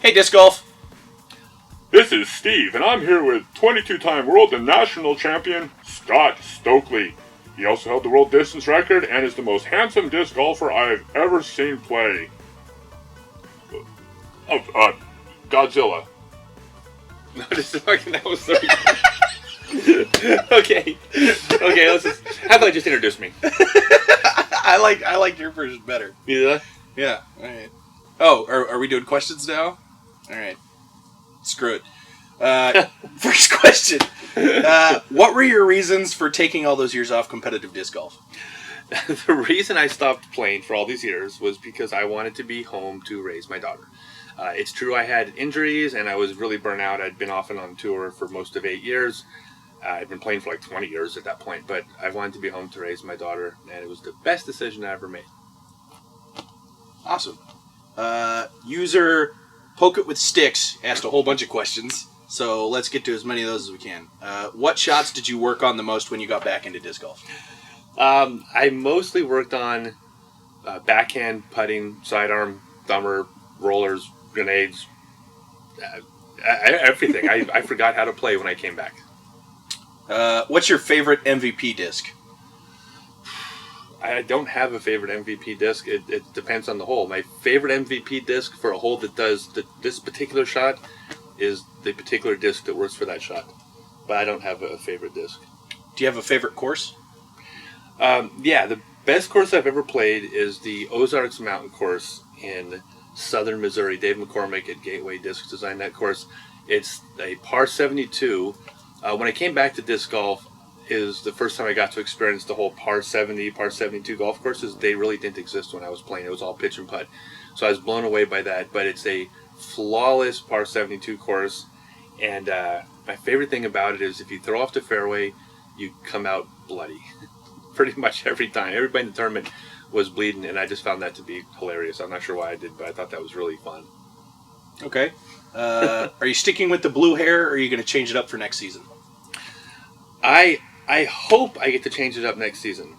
Hey, Disc Golf. This is Steve, and I'm here with 22-time world and national champion Scott Stokely. He also held the world distance record and is the most handsome disc golfer I've ever seen play. Godzilla. No, that was so Okay, let's just... How about just introduce me? I like your version better. You do that? Yeah, alright. Oh, are we doing questions now? Alright. Screw it. First question. What were your reasons for taking all those years off competitive disc golf? The reason I stopped playing for all these years was because I wanted to be home to raise my daughter. It's true I had injuries and I was really burnt out. I'd been off and on tour for most of 8 years. I'd been playing for like 20 years at that point, but I wanted to be home to raise my daughter, and it was the best decision I ever made. Awesome. User Poke It With Sticks asked a whole bunch of questions, so let's get to as many of those as we can. What shots did you work on the most when you got back into disc golf? I mostly worked on backhand, putting, sidearm, thumber, rollers, grenades, everything. I forgot how to play when I came back. What's your favorite MVP disc? I don't have a favorite MVP disc. It depends on the hole. My favorite MVP disc for a hole that does this particular shot is the particular disc that works for that shot. But I don't have a favorite disc. Do you have a favorite course? Yeah, the best course I've ever played is the Ozarks Mountain Course in southern Missouri. Dave McCormick at Gateway Discs designed that course. It's a par 72. When I came back to disc golf, is the first time I got to experience the whole par 70, par 72 golf courses. They really didn't exist when I was playing. It was all pitch and putt. So I was blown away by that. But it's a flawless par 72 course. And my favorite thing about it is if you throw off the fairway, you come out bloody. Pretty much every time. Everybody in the tournament was bleeding, and I just found that to be hilarious. I'm not sure why I did, but I thought that was really fun. Okay. Are you sticking with the blue hair, or are you going to change it up for next season? I hope I get to change it up next season.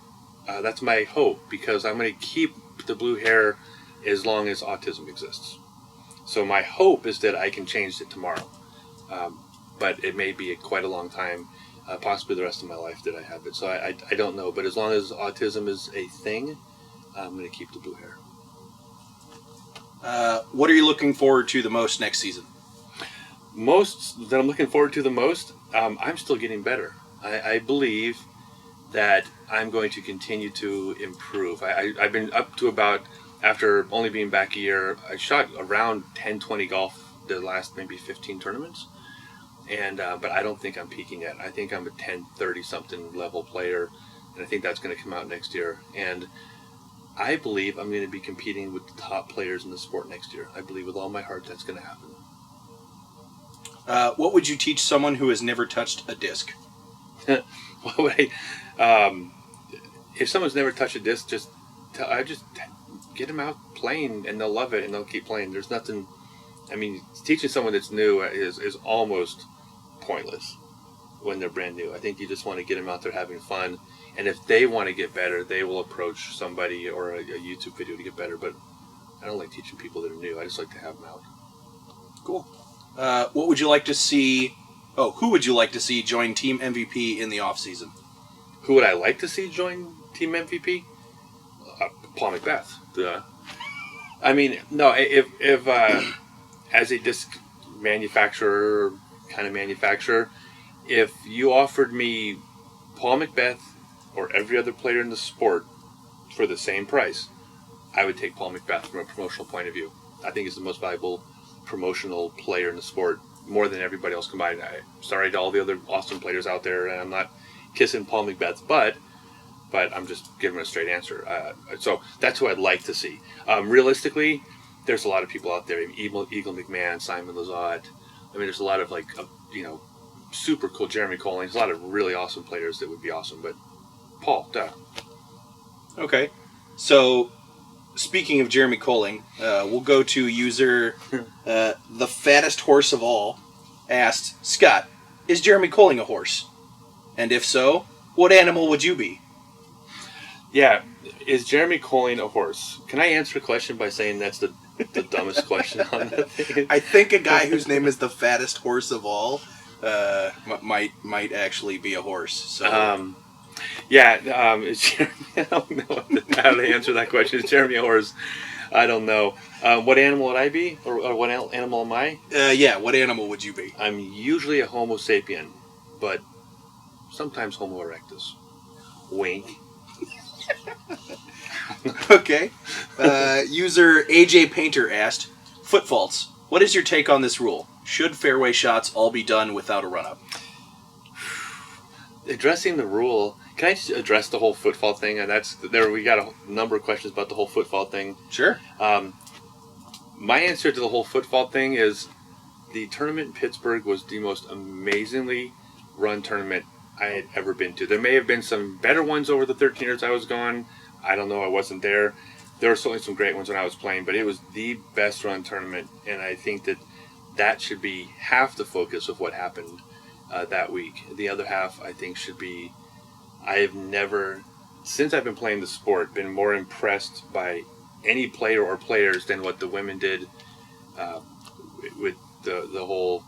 That's my hope, because I'm going to keep the blue hair as long as autism exists. So my hope is that I can change it tomorrow. But it may be quite a long time, possibly the rest of my life that I have it. So I don't know. But as long as autism is a thing, I'm going to keep the blue hair. What are you looking forward to the most next season? Most that I'm looking forward to the most, I'm still getting better. I believe that I'm going to continue to improve. I've been up to about, after only being back a year, I shot around 10-20 golf the last maybe 15 tournaments. And but I don't think I'm peaking yet. I think I'm a 10-30 something level player, and I think that's going to come out next year. And I believe I'm going to be competing with the top players in the sport next year. I believe with all my heart that's going to happen. What would you teach someone who has never touched a disc? What would if someone's never touched a disc, just get them out playing, and they'll love it, and they'll keep playing. There's nothing. I mean, teaching someone that's new is almost pointless when they're brand new. I think you just want to get them out there having fun, and if they want to get better, they will approach somebody or a YouTube video to get better. But I don't like teaching people that are new. I just like to have them out. Cool. What would you like to see? Oh, who would you like to see join Team MVP in the off season? Who would I like to see join Team MVP? Paul McBeth. I mean, no. If as a disc manufacturer, if you offered me Paul McBeth or every other player in the sport for the same price, I would take Paul McBeth from a promotional point of view. I think he's the most valuable promotional player in the sport, more than everybody else combined. Sorry to all the other awesome players out there, and I'm not kissing Paul McBeth's butt, but I'm just giving a straight answer. So that's who I'd like to see. Realistically, there's a lot of people out there. Eagle McMahon, Simon Lizotte. I mean, there's a lot of super cool Jeremy Koling. There's a lot of really awesome players that would be awesome, but Paul, duh. Okay, so speaking of Jeremy Koling, we'll go to user the fattest horse of all asked, Scott, is Jeremy Koling a horse? And if so, what animal would you be? Yeah, is Jeremy Koling a horse? Can I answer the question by saying that's the the dumbest question on that thing. I think a guy whose name is the fattest horse of all might actually be a horse. So Is Jeremy, I don't know how to answer that question. Is Jeremy a horse? I don't know. What animal would I be? Or what animal am I? What animal would you be? I'm usually a Homo sapien, but sometimes Homo erectus. Wink. Okay. User AJ Painter asked, foot faults. What is your take on this rule? Should fairway shots all be done without a run-up? Addressing the rule, can I just address the whole foot fault thing? And we got a number of questions about the whole foot fault thing. Sure. My answer to the whole foot fault thing is the tournament in Pittsburgh was the most amazingly run tournament I had ever been to. There may have been some better ones over the 13 years I was gone. I don't know. I wasn't there. There were certainly some great ones when I was playing, but it was the best run tournament, and I think that should be half the focus of what happened that week. The other half, I think, should be, I have never, since I've been playing the sport, been more impressed by any player or players than what the women did with the whole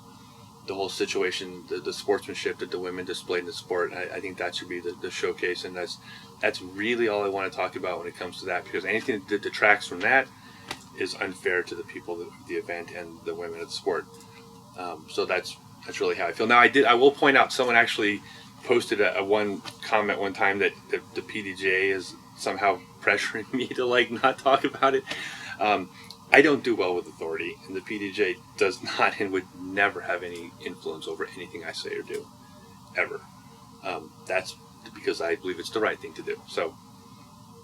situation, the sportsmanship that the women displayed in the sport. I think that should be the showcase, and that's really all I want to talk about when it comes to that, because anything that detracts from that is unfair to the people of the event and the women of the sport. So that's really how I feel. Now, I will point out, someone actually posted a one comment one time that the PDGA is somehow pressuring me to not talk about it. I don't do well with authority, and the PDGA does not and would never have any influence over anything I say or do, ever. That's because I believe it's the right thing to do. So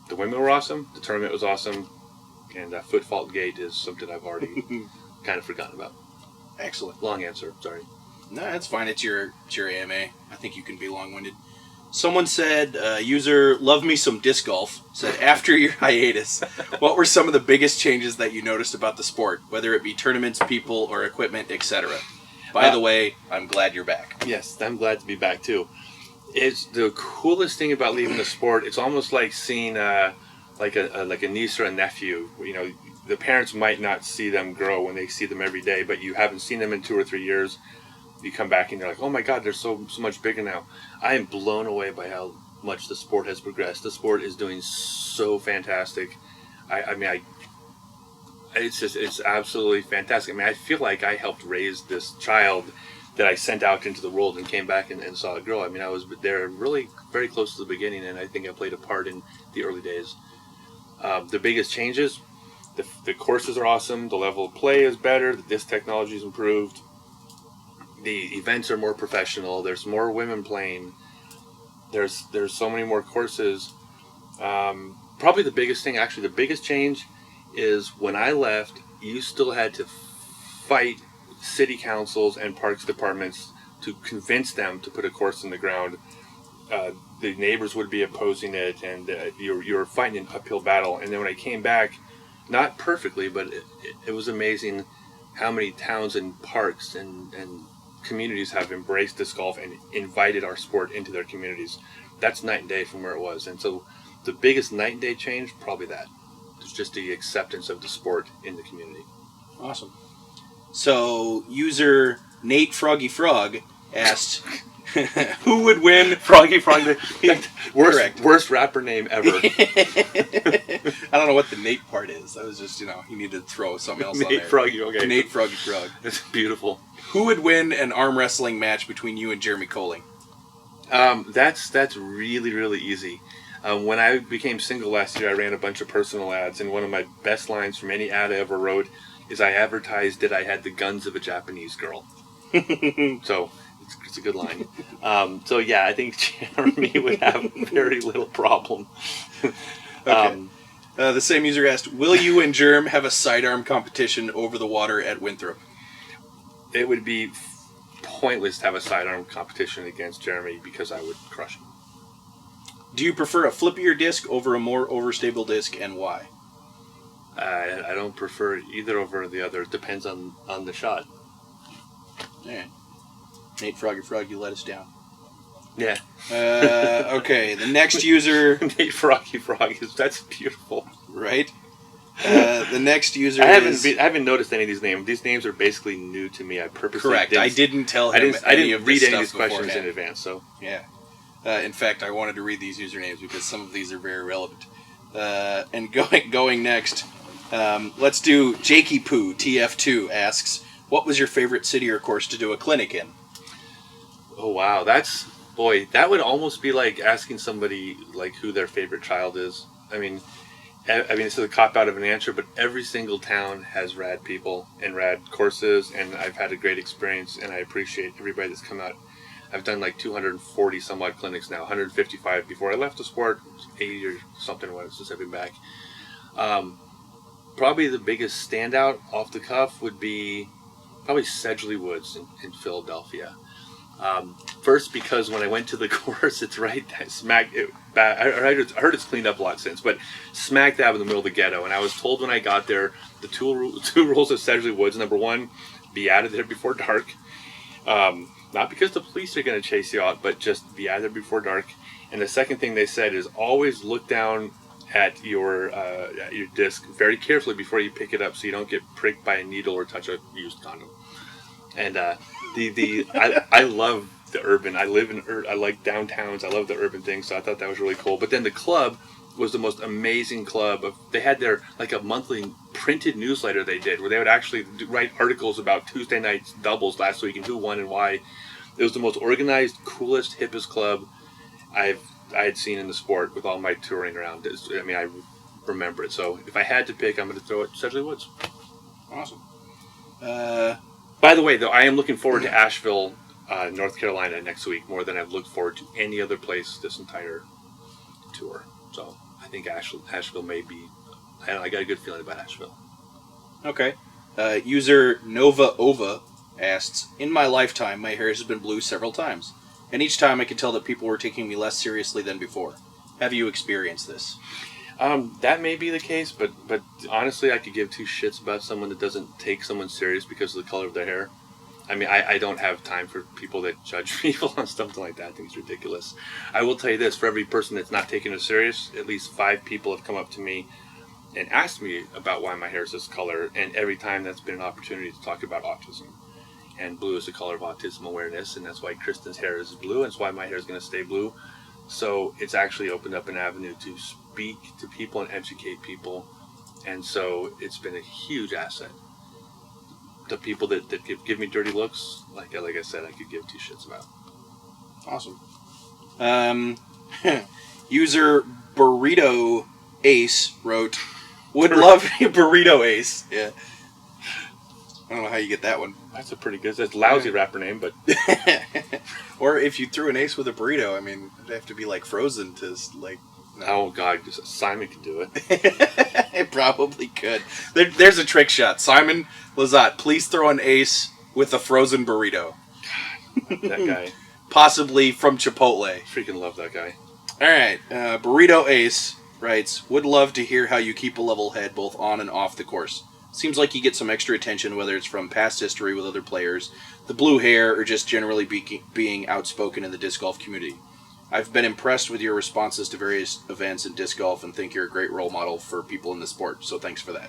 the women were awesome, the tournament was awesome, and that foot fault gate is something I've already kind of forgotten about. Excellent. Long answer, sorry. No, that's fine. It's your AMA. I think you can be long-winded. Someone said, user Love Me Some Disc Golf, said, after your hiatus, what were some of the biggest changes that you noticed about the sport, whether it be tournaments, people, or equipment, etc.? By the way, I'm glad you're back. Yes, I'm glad to be back, too. It's the coolest thing about leaving the sport. It's almost like seeing like a niece or a nephew. You know, the parents might not see them grow when they see them every day, but you haven't seen them in 2 or 3 years. You come back and you're like, oh my God, they're so much bigger now. I am blown away by how much the sport has progressed. The sport is doing so fantastic. It's absolutely fantastic. I mean, I feel like I helped raise this child that I sent out into the world and came back and saw it grow. I mean, I was there really very close to the beginning, and I think I played a part in the early days. The biggest changes, the courses are awesome, the level of play is better, the disc technology is improved, the events are more professional, there's more women playing, there's so many more courses. Probably the biggest change is when I left, you still had to fight city councils and parks departments to convince them to put a course in the ground. The neighbors would be opposing it, and you were fighting an uphill battle. And then when I came back, not perfectly, but it was amazing how many towns and parks and communities have embraced disc golf and invited our sport into their communities. That's night and day from where it was. And so the biggest night and day change, probably that. It's just the acceptance of the sport in the community. Awesome. So, user Nate Froggy Frog asked, who would win? Froggy Frog, worst rapper name ever. I don't know what the Nate part is. That was just, you needed to throw something else on there. Nate Froggy, okay. Nate Froggy Frog. That's beautiful. Who would win an arm wrestling match between you and Jeremy Koling? That's really, really easy. When I became single last year, I ran a bunch of personal ads, and one of my best lines from any ad I ever wrote is I advertised that I had the guns of a Japanese girl. So it's a good line. I think Jeremy would have very little problem. Okay. The same user asked, will you and Germ have a sidearm competition over the water at Winthrop? It would be pointless to have a sidearm competition against Jeremy because I would crush him. Do you prefer a flippier disc over a more overstable disc, and why? I don't prefer either over the other. It depends on the shot. All right. Nate Froggy Frog, you let us down. Yeah. Okay, the next user... Nate Froggy Frog, that's beautiful. Right? The next user I haven't noticed any of these names. These names are basically new to me. I purposely correct. I didn't tell him. I didn't read any of these these questions beforehand. in advance. So yeah. In fact, I wanted to read these usernames because some of these are very relevant. And going next, let's do Jakey Poo TF2 asks, what was your favorite city or course to do a clinic in? oh wow, that would almost be like asking somebody like who their favorite child is. I mean, this is a cop out of an answer, but every single town has rad people and rad courses, and I've had a great experience, and I appreciate everybody that's come out. I've done like 240 some odd clinics now, 155 before I left the sport, 80 or something since I've been back. Probably the biggest standout off the cuff would be probably Sedgley Woods in Philadelphia. First, because when I went to the course, it's right smack. I heard it's cleaned up a lot since, but smack dab in the middle of the ghetto. And I was told when I got there, the two rules of Sedgley Woods: number one, be out of there before dark. Not because the police are going to chase you out, but just be out of there before dark. And the second thing they said is always look down at your disc very carefully before you pick it up, so you don't get pricked by a needle or touch a used condom. And I love the urban. I like downtowns. I love the urban thing, so I thought that was really cool. But then the club was the most amazing club. They had their like a monthly printed newsletter they did, where they would actually write articles about Tuesday night's doubles last week and who won and why. It was the most organized, coolest, hippest club I had seen in the sport with all my touring around. I mean, I remember it. So if I had to pick, I'm going to throw it Sedgley Woods. Awesome. By the way, though, I am looking forward to Asheville, North Carolina next week more than I've looked forward to any other place this entire tour. So I think Asheville may be. I got a good feeling about Asheville. Okay. User Nova Ova asks, in my lifetime, my hair has been blue several times, and each time I could tell that people were taking me less seriously than before. Have you experienced this? That may be the case, but honestly, I could give two shits about someone that doesn't take someone serious because of the color of their hair. I mean, I don't have time for people that judge people on something like that. I think it's ridiculous. I will tell you this, for every person that's not taking it serious, at least 5 people have come up to me and asked me about why my hair is this color, and every time that's been an opportunity to talk about autism. And blue is the color of autism awareness, and that's why Kristen's hair is blue, and that's why my hair is going to stay blue. So it's actually opened up an avenue to speak to people and educate people, and so it's been a huge asset. The people that give me dirty looks, like I said, I could give two shits about. Awesome. User Burrito Ace wrote, would love Burrito Ace. Yeah. I don't know how you get that one. That's a pretty good. That's a lousy rapper name, but. Or if you threw an ace with a burrito, I mean, it'd have to be like frozen to like. No. Oh God, Simon could do it. It probably could. There's a trick shot. Simon Lizotte, please throw an ace with a frozen burrito. God, that guy. Possibly from Chipotle. Freaking love that guy. All right, Burrito Ace writes, would love to hear how you keep a level head both on and off the course. Seems like you get some extra attention, whether it's from past history with other players, the blue hair, or just generally being outspoken in the disc golf community. I've been impressed with your responses to various events in disc golf and think you're a great role model for people in the sport, so thanks for that.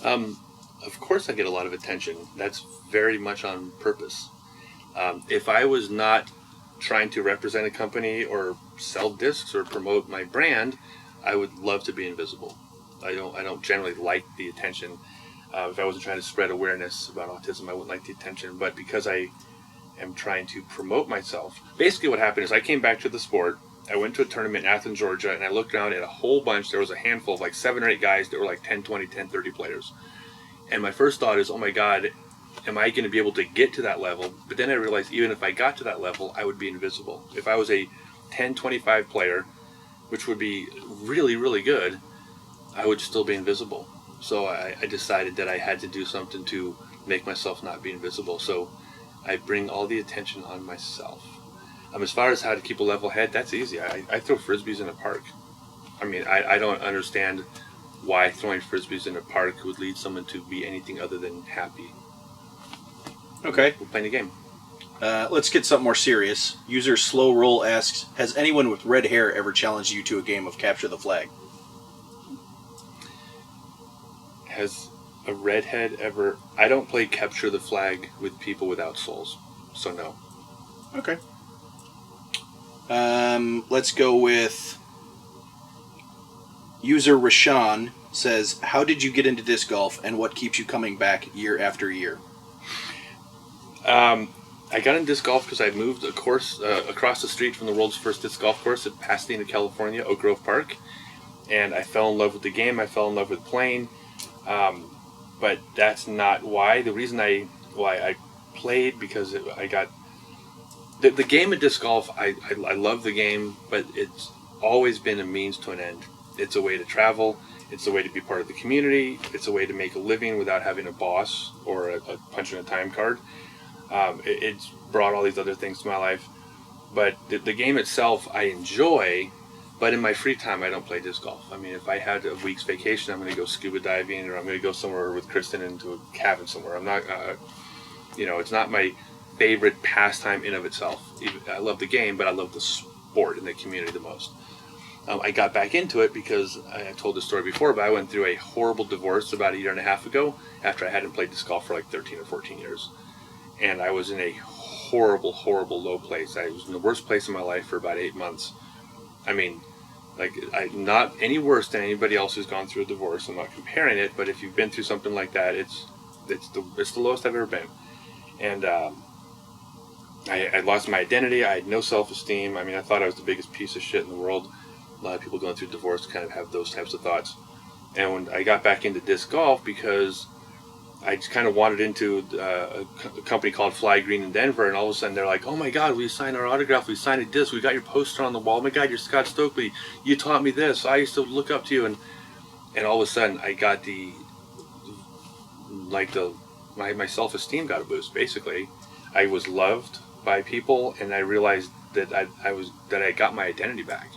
Of course I get a lot of attention. That's very much on purpose. If I was not trying to represent a company or sell discs or promote my brand, I would love to be invisible. I don't generally like the attention. If I wasn't trying to spread awareness about autism, I wouldn't like the attention. But because I am trying to promote myself, basically what happened is I came back to the sport. I went to a tournament in Athens, Georgia, and I looked around at a whole bunch. There was a handful of like 7 or 8 guys that were like 10, 20, 10, 30 players. And my first thought is, oh my God, am I going to be able to get to that level? But then I realized even if I got to that level, I would be invisible. If I was a 10, 25 player, which would be really, really good, I would still be invisible. So I decided that I had to do something to make myself not be invisible. So I bring all the attention on myself. As far as how to keep a level head, that's easy. I throw frisbees in a park. I mean, I don't understand why throwing frisbees in a park would lead someone to be anything other than happy. Okay. We're playing a game. Let's get something more serious. User Slow Roll asks, has anyone with red hair ever challenged you to a game of Capture the Flag? Has a redhead ever... I don't play capture the flag with people without souls, so no. Okay. Let's go with user Rashawn says, how did you get into disc golf and what keeps you coming back year after year? I got into disc golf because I moved a course across the street from the world's first disc golf course at Pasadena, California, Oak Grove Park. And I fell in love with the game. I fell in love with playing. But that's not why. The reason why I played, because I got... The game of disc golf, I love the game, but it's always been a means to an end. It's a way to travel. It's a way to be part of the community. It's a way to make a living without having a boss or a punching a time card. It's brought all these other things to my life. But the game itself, I enjoy, but in my free time, I don't play disc golf. I mean, if I had a week's vacation, I'm going to go scuba diving, or I'm going to go somewhere with Kristen into a cabin somewhere. I'm not, it's not my favorite pastime in of itself. I love the game, but I love the sport and the community the most. I got back into it because I told this story before, but I went through a horrible divorce about 1.5 years ago after I hadn't played disc golf for like 13 or 14 years. And I was in a horrible, horrible low place. I was in the worst place in my life for about 8 months. I mean, not any worse than anybody else who's gone through a divorce. I'm not comparing it, but if you've been through something like that, it's the lowest I've ever been. And I lost my identity. I had no self-esteem. I mean, I thought I was the biggest piece of shit in the world. A lot of people going through divorce kind of have those types of thoughts. And when I got back into disc golf, because I just kind of wandered into a company called Fly Green in Denver, and all of a sudden they're like, oh my God, we signed our autograph, we signed a disc, we got your poster on the wall, oh my God, you're Scott Stokely, you taught me this, I used to look up to you, and all of a sudden I got my self-esteem got a boost, basically. I was loved by people, and I realized that I got my identity back.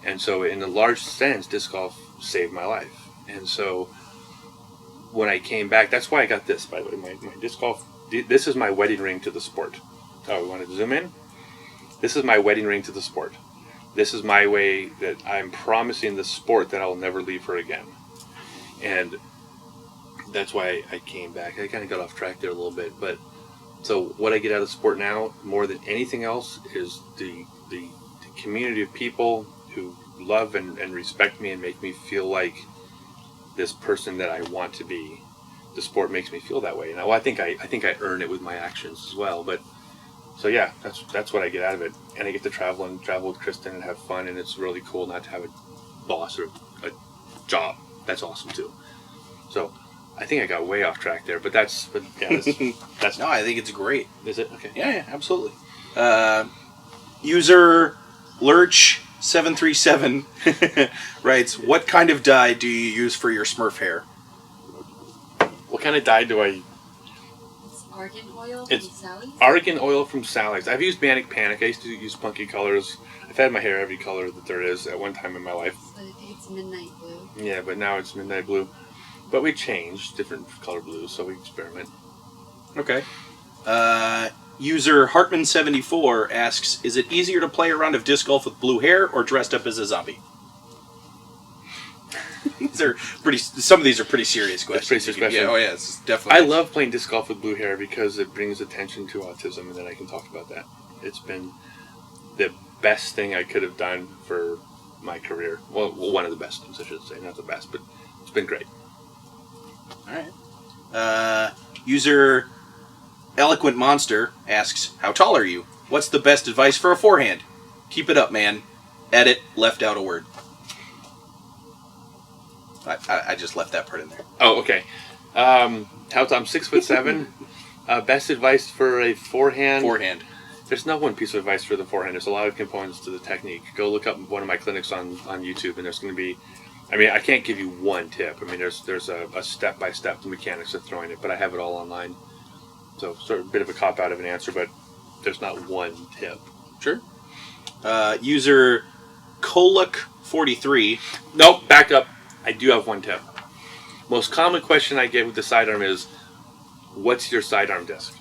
And so in a large sense, disc golf saved my life. And so when I came back, that's why I got this, by the way, my disc golf. This is my wedding ring to the sport. Oh, we want to zoom in? This is my wedding ring to the sport. This is my way that I'm promising the sport that I'll never leave her again. And that's why I came back. I kind of got off track there a little bit. But so what I get out of the sport now, more than anything else, is the community of people who love and respect me and make me feel like this person that I want to be. The sport makes me feel that way. Now, I think I earn it with my actions as well. But so yeah, that's what I get out of it. And I get to travel with Kristen and have fun. And it's really cool not to have a boss or a job. That's awesome too. So I think I got way off track there. But that's no, I think it's great. Is it? Okay. Yeah, absolutely. User Lurch737 writes, what kind of dye do you use for your Smurf hair? What kind of dye do I... It's argan oil from Sally's? Argan oil from Sally's. I've used Manic Panic. I used to use punky colors. I've had my hair every color that there is at one time in my life. But I think it's midnight blue. Yeah, but now it's midnight blue. But we changed different color blues, so we experiment. Okay. User Hartman74 asks, is it easier to play a round of disc golf with blue hair or dressed up as a zombie? Some of these are pretty serious questions. Pretty serious question. Yeah, oh yeah, it's definitely. I love playing disc golf with blue hair because it brings attention to autism, and then I can talk about that. It's been the best thing I could have done for my career. Well, one of the best things, I should say. Not the best, but it's been great. All right. User Eloquent Monster asks, how tall are you? What's the best advice for a forehand? Keep it up, man. Edit, left out a word. I just left that part in there. Oh, okay. I'm 6'7". Best advice for a forehand? Forehand. There's no one piece of advice for the forehand. There's a lot of components to the technique. Go look up one of my clinics on YouTube, and there's going to be... I mean, I can't give you one tip. I mean, there's a step-by-step mechanics of throwing it, but I have it all online. So sort of a bit of a cop-out of an answer, but there's not one tip. Sure. User Koluk43. Nope, back up. I do have one tip. Most common question I get with the sidearm is, what's your sidearm disc?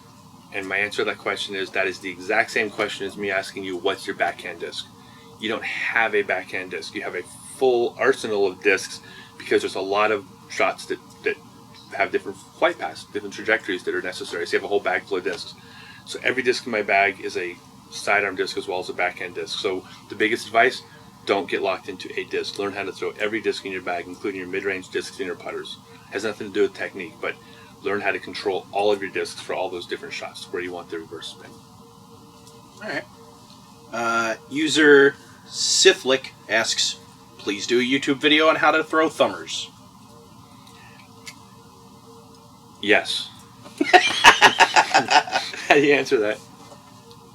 And my answer to that question is, that is the exact same question as me asking you, what's your backhand disc? You don't have a backhand disc. You have a full arsenal of discs because there's a lot of shots that have different flight paths, different trajectories that are necessary. So you have a whole bag full of discs. So every disc in my bag is a sidearm disc as well as a backhand disc. So the biggest advice, don't get locked into a disc. Learn how to throw every disc in your bag, including your mid-range discs and your putters. It has nothing to do with technique, but learn how to control all of your discs for all those different shots where you want the reverse spin. All right. User Siflick asks, please do a YouTube video on how to throw thumbers. Yes. How do you answer that?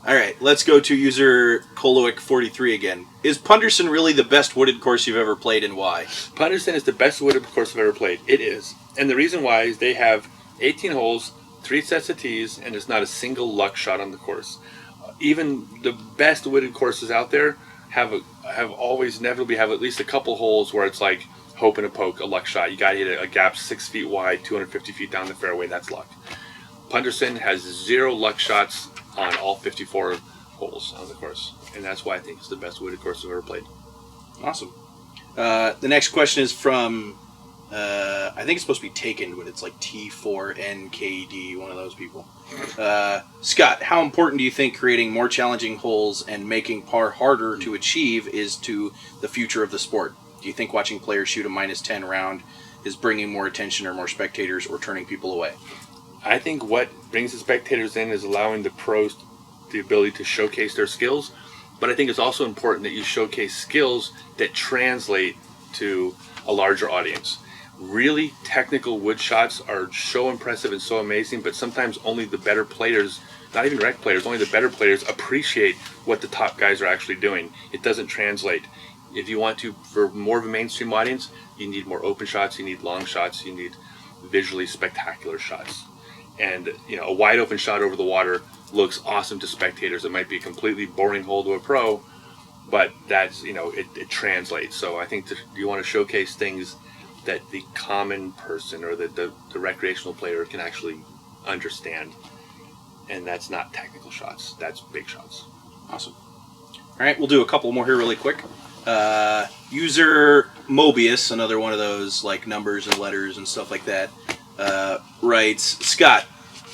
All right, let's go to user Koloic43 again. Is Punderson really the best wooded course you've ever played, and why? Punderson is the best wooded course I've ever played. It is. And the reason why is they have 18 holes, 3 sets of tees, and there's not a single luck shot on the course. Even the best wooded courses out there have always inevitably have at least a couple holes where it's like hope and a poke, a luck shot. You got to hit a gap 6 feet wide, 250 feet down the fairway. That's luck. Punderson has 0 luck shots on all 54 holes on the course, and that's why I think it's the best wooded course I've ever played. Awesome. The next question is from, I think it's supposed to be taken, but it's like T4NKD, one of those people. Scott, how important do you think creating more challenging holes and making par harder to achieve is to the future of the sport? Do you think watching players shoot a -10 round is bringing more attention or more spectators or turning people away? I think what brings the spectators in is allowing the pros the ability to showcase their skills, but I think it's also important that you showcase skills that translate to a larger audience. Really technical wood shots are so impressive and so amazing, but sometimes only the better players, not even rec players, only the better players appreciate what the top guys are actually doing. It doesn't translate. If you want to, for more of a mainstream audience, you need more open shots, you need long shots, you need visually spectacular shots. And a wide open shot over the water looks awesome to spectators. It might be a completely boring hole to a pro, but that's it translates. So I think you want to showcase things that the common person or the recreational player can actually understand, and that's not technical shots. That's big shots. Awesome. All right, we'll do a couple more here really quick. User Mobius, another one of those like numbers and letters and stuff like that, writes, Scott,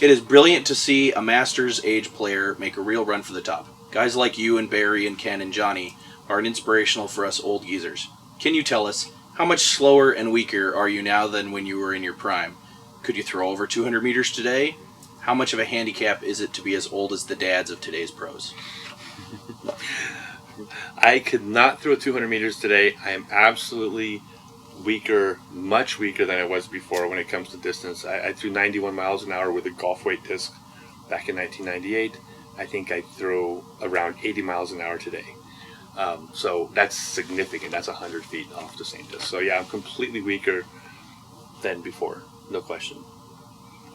it is brilliant to see a Masters age player make a real run for the top. Guys like you and Barry and Ken and Johnny are an inspirational for us old geezers. Can you tell us, how much slower and weaker are you now than when you were in your prime? Could you throw over 200 meters today? How much of a handicap is it to be as old as the dads of today's pros? I could not throw 200 meters today. I am absolutely weaker, much weaker than I was before when it comes to distance. I threw 91 miles an hour with a golf weight disc back in 1998. I think I throw around 80 miles an hour today. So that's significant. That's 100 feet off the same disc. So yeah, I'm completely weaker than before, no question.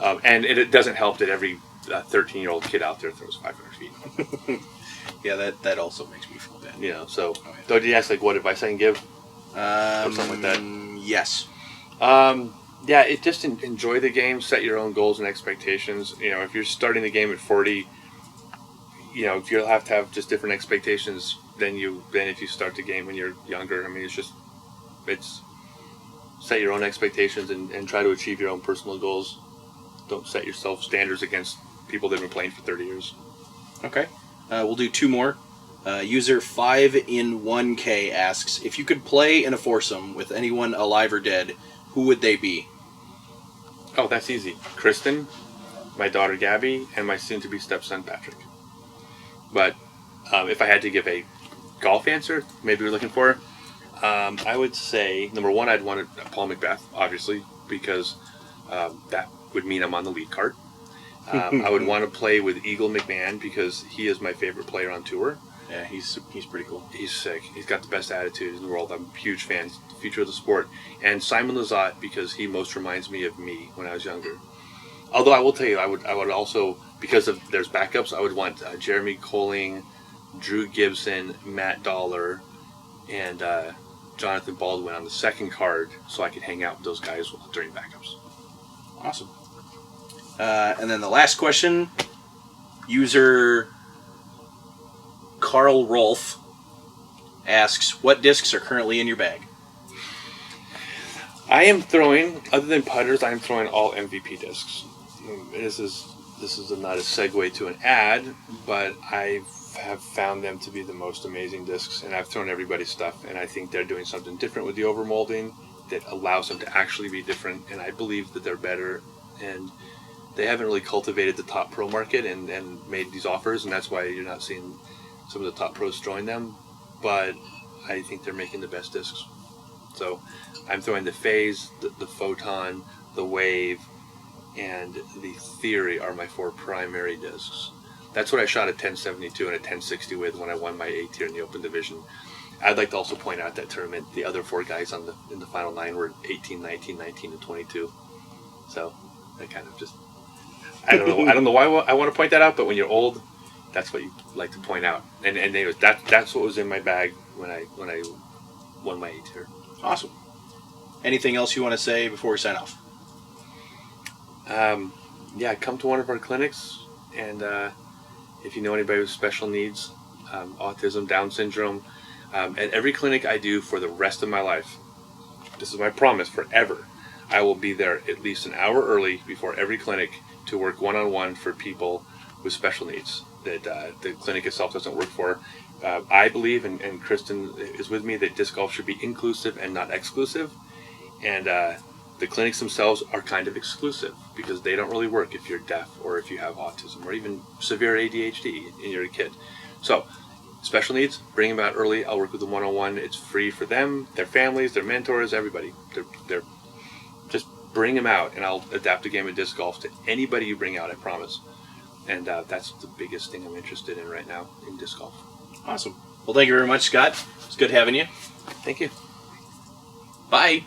And it doesn't help that every 13-year-old kid out there throws 500 feet. Yeah, that also makes me feel bad. So don't you ask what advice I can give? Or something like that. Yes. Yeah, it just enjoy the game, set your own goals and expectations. If you're starting the game at 40, you'll have to have just different expectations than if you start the game when you're younger. I mean, it's set your own expectations and try to achieve your own personal goals. Don't set yourself standards against people that have been playing for 30 years. Okay. We'll do 2 more. User 5in1k asks, if you could play in a foursome with anyone alive or dead, who would they be? Oh, that's easy. Kristen, my daughter Gabby, and my soon-to-be stepson Patrick. But if I had to give a golf answer, maybe you're looking for, I would say, number one, I'd want Paul McBeth, obviously, because that would mean I'm on the lead card. I would want to play with Eagle McMahon because he is my favorite player on tour. Yeah, he's pretty cool. He's sick. He's got the best attitude in the world. I'm a huge fan. He's the future of the sport. And Simon Lizotte because he most reminds me of me when I was younger. Although I will tell you, I would also, because of there's backups, I would want Jeremy Koling, Drew Gibson, Matt Dollar, and Jonathan Baldwin on the second card so I could hang out with those guys during backups. Awesome. And then the last question, user Carl Rolf asks, what discs are currently in your bag? I am throwing, other than putters, I am throwing all MVP discs. This is not a segue to an ad, but I have found them to be the most amazing discs, and I've thrown everybody's stuff, and I think they're doing something different with the overmolding that allows them to actually be different, and I believe that they're better, and they haven't really cultivated the top pro market and made these offers, and that's why you're not seeing some of the top pros throwing them, but I think they're making the best discs. So I'm throwing the Phase, the Photon, the Wave, and the Theory are my 4 primary discs. That's what I shot a 1072 and a 1060 with when I won my A tier in the Open Division. I'd like to also point out that tournament, the other 4 guys in the final 9 were 18, 19, 19, and 22. So I kind of just, I don't know why I want to point that out, but when you're old, that's what you like to point out. And anyways, that's what was in my bag when I won my A tier. Awesome. Anything else you want to say before we sign off? Yeah, come to one of our clinics, and if you know anybody with special needs, autism, Down syndrome, at every clinic I do for the rest of my life, this is my promise forever, I will be there at least an hour early before every clinic to work one-on-one for people with special needs that the clinic itself doesn't work for. I believe, and Kristen is with me, that disc golf should be inclusive and not exclusive. And the clinics themselves are kind of exclusive because they don't really work if you're deaf or if you have autism or even severe ADHD and you're a kid. So, special needs, bring them out early. I'll work with them one-on-one. It's free for them, their families, their mentors, everybody. They're just bring them out, and I'll adapt a game of disc golf to anybody you bring out, I promise. And that's the biggest thing I'm interested in right now in disc golf. Awesome. Well, thank you very much, Scott. It's good having you. Thank you. Bye.